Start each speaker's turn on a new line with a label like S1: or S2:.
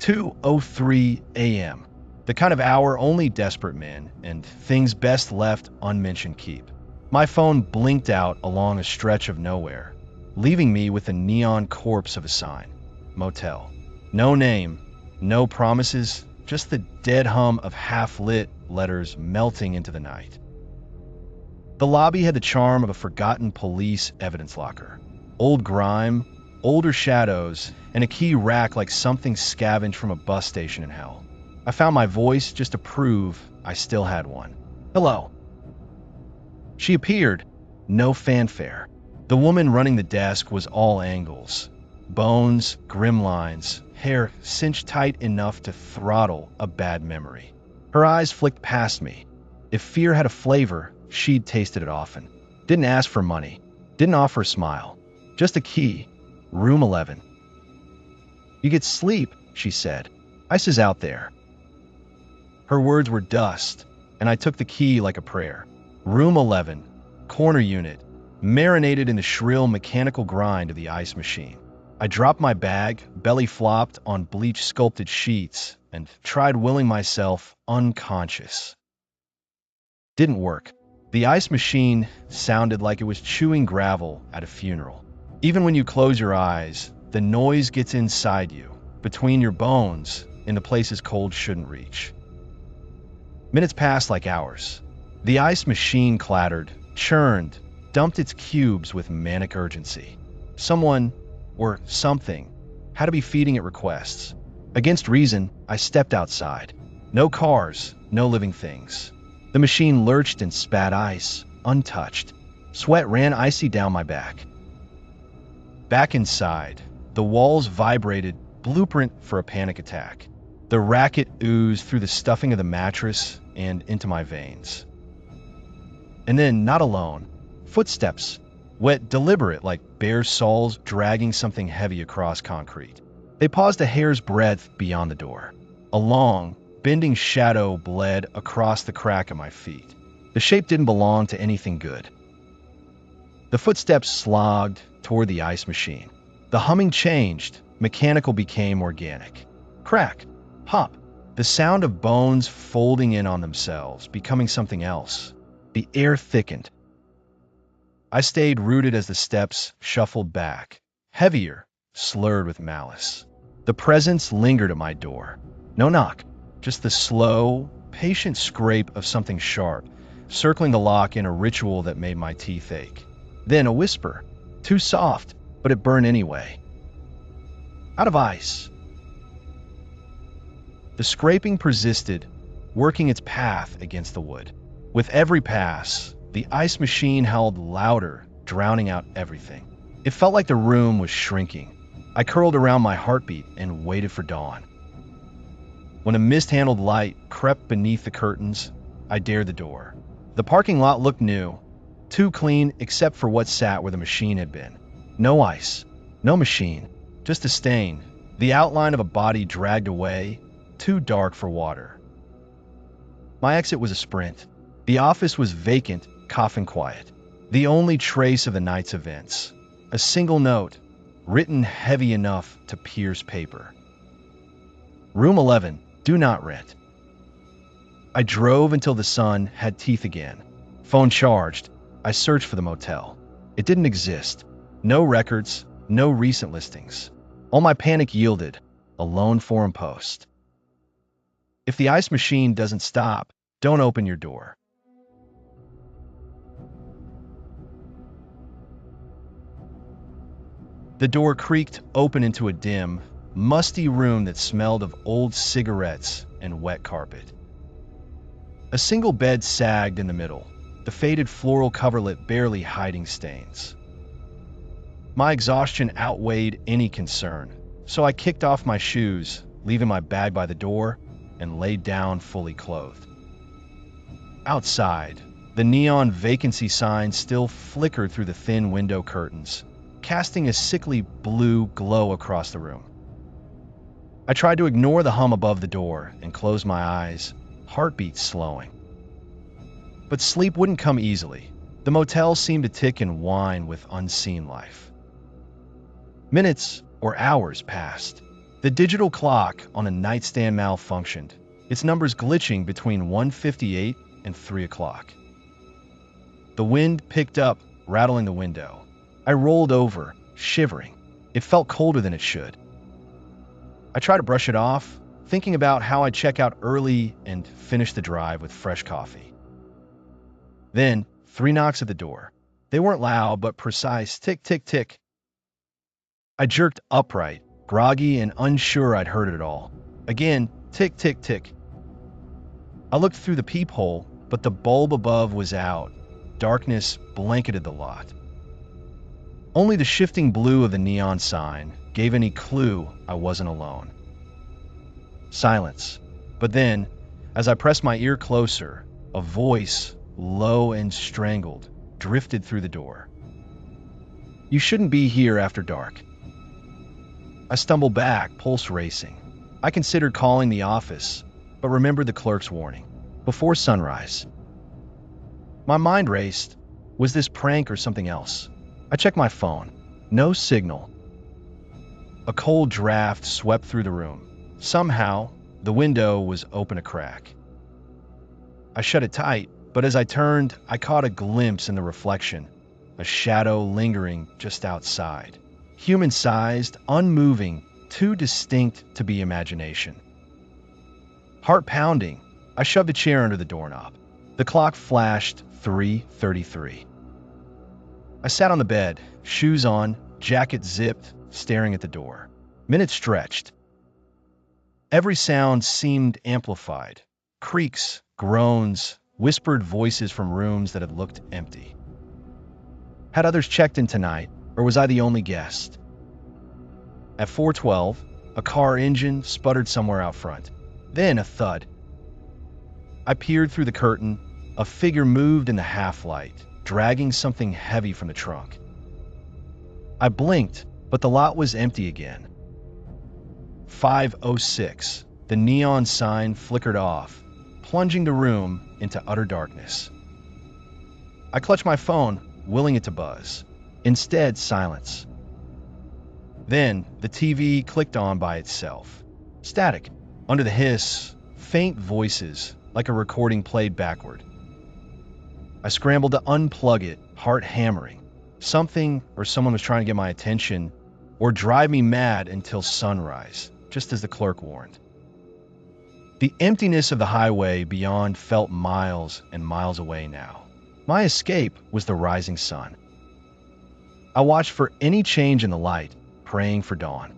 S1: 2:03 a.m. The kind of hour only desperate men and things best left unmentioned keep. My phone blinked out along a stretch of nowhere, leaving me with a neon corpse of a sign. Motel. No name, no promises, just the dead hum of half-lit letters melting into the night. The lobby had the charm of a forgotten police evidence locker. Old grime, older shadows, and a key rack like something scavenged from a bus station in hell. I found my voice just to prove I still had one. Hello. She appeared, no fanfare. The woman running the desk was all angles. Bones, grim lines, hair cinched tight enough to throttle a bad memory. Her eyes flicked past me. If fear had a flavor, she'd tasted it often. Didn't ask for money. Didn't offer a smile. Just a key. Room 11. You get sleep, she said. Ice is out there. Her words were dust, and I took the key like a prayer. Room 11, corner unit, marinated in the shrill mechanical grind of the ice machine. I dropped my bag, belly flopped on bleach-sculpted sheets, and tried willing myself unconscious. Didn't work. The ice machine sounded like it was chewing gravel at a funeral. Even when you close your eyes, the noise gets inside you, between your bones, in the places cold shouldn't reach. Minutes passed like hours. The ice machine clattered, churned, dumped its cubes with manic urgency. Someone, or something, had to be feeding it requests. Against reason, I stepped outside. No cars, no living things. The machine lurched and spat ice, untouched. Sweat ran icy down my back. Back inside, the walls vibrated, blueprint for a panic attack. The racket oozed through the stuffing of the mattress and into my veins. And then, not alone, footsteps, wet, deliberate like bare soles dragging something heavy across concrete. They paused a hair's breadth beyond the door. A long, bending shadow bled across the crack of my feet. The shape didn't belong to anything good. The footsteps slogged toward the ice machine. The humming changed, mechanical became organic. Crack, pop, the sound of bones folding in on themselves, becoming something else. The air thickened. I stayed rooted as the steps shuffled back, heavier, slurred with malice. The presence lingered at my door. No knock, just the slow, patient scrape of something sharp, circling the lock in a ritual that made my teeth ache. Then a whisper, too soft, but it burned anyway. Out of ice. The scraping persisted, working its path against the wood. With every pass, the ice machine howled louder, drowning out everything. It felt like the room was shrinking. I curled around my heartbeat and waited for dawn. When a mist-handled light crept beneath the curtains, I dared the door. The parking lot looked new, too clean except for what sat where the machine had been. No ice, no machine, just a stain, the outline of a body dragged away, too dark for water. My exit was a sprint. The office was vacant, coffin quiet. The only trace of the night's events. A single note, written heavy enough to pierce paper. Room 11, do not rent. I drove until the sun had teeth again. Phone charged. I searched for the motel. It didn't exist. No records, no recent listings. All my panic yielded, a lone forum post. If the ice machine doesn't stop, don't open your door. The door creaked open into a dim, musty room that smelled of old cigarettes and wet carpet. A single bed sagged in the middle, the faded floral coverlet barely hiding stains. My exhaustion outweighed any concern, so I kicked off my shoes, leaving my bag by the door, and laid down fully clothed. Outside, the neon vacancy sign still flickered through the thin window curtains, casting a sickly blue glow across the room. I tried to ignore the hum above the door and close my eyes, heartbeat slowing. But sleep wouldn't come easily. The motel seemed to tick and whine with unseen life. Minutes or hours passed. The digital clock on a nightstand malfunctioned, its numbers glitching between 1:58 and 3 o'clock. The wind picked up, rattling the window. I rolled over, shivering. It felt colder than it should. I tried to brush it off, thinking about how I'd check out early and finish the drive with fresh coffee. Then, 3 knocks at the door. They weren't loud, but precise. Tick, tick, tick. I jerked upright, groggy and unsure I'd heard it all. Again, tick, tick, tick. I looked through the peephole, but the bulb above was out. Darkness blanketed the lot. Only the shifting blue of the neon sign gave any clue I wasn't alone. Silence. But then, as I pressed my ear closer, a voice, low and strangled, drifted through the door. "You shouldn't be here after dark." I stumbled back, pulse racing. I considered calling the office, but remembered the clerk's warning. Before sunrise. My mind raced. Was this prank or something else? I checked my phone. No signal. A cold draft swept through the room. Somehow, the window was open a crack. I shut it tight, but as I turned, I caught a glimpse in the reflection, a shadow lingering just outside. Human-sized, unmoving, too distinct to be imagination. Heart pounding, I shoved a chair under the doorknob. The clock flashed 3:33. I sat on the bed, shoes on, jacket zipped, staring at the door. Minutes stretched. Every sound seemed amplified. Creaks, groans, whispered voices from rooms that had looked empty. Had others checked in tonight, or was I the only guest? At 4:12, a car engine sputtered somewhere out front. Then a thud. I peered through the curtain. A figure moved in the half-light, dragging something heavy from the trunk. I blinked, but the lot was empty again. 5:06. The neon sign flickered off, plunging the room into utter darkness. I clutched my phone, willing it to buzz. Instead, silence. Then, the TV clicked on by itself. Static. Under the hiss, faint voices, like a recording played backward. I scrambled to unplug it, heart hammering. Something or someone was trying to get my attention or drive me mad until sunrise, just as the clerk warned. The emptiness of the highway beyond felt miles and miles away now. My escape was the rising sun. I watched for any change in the light, praying for dawn.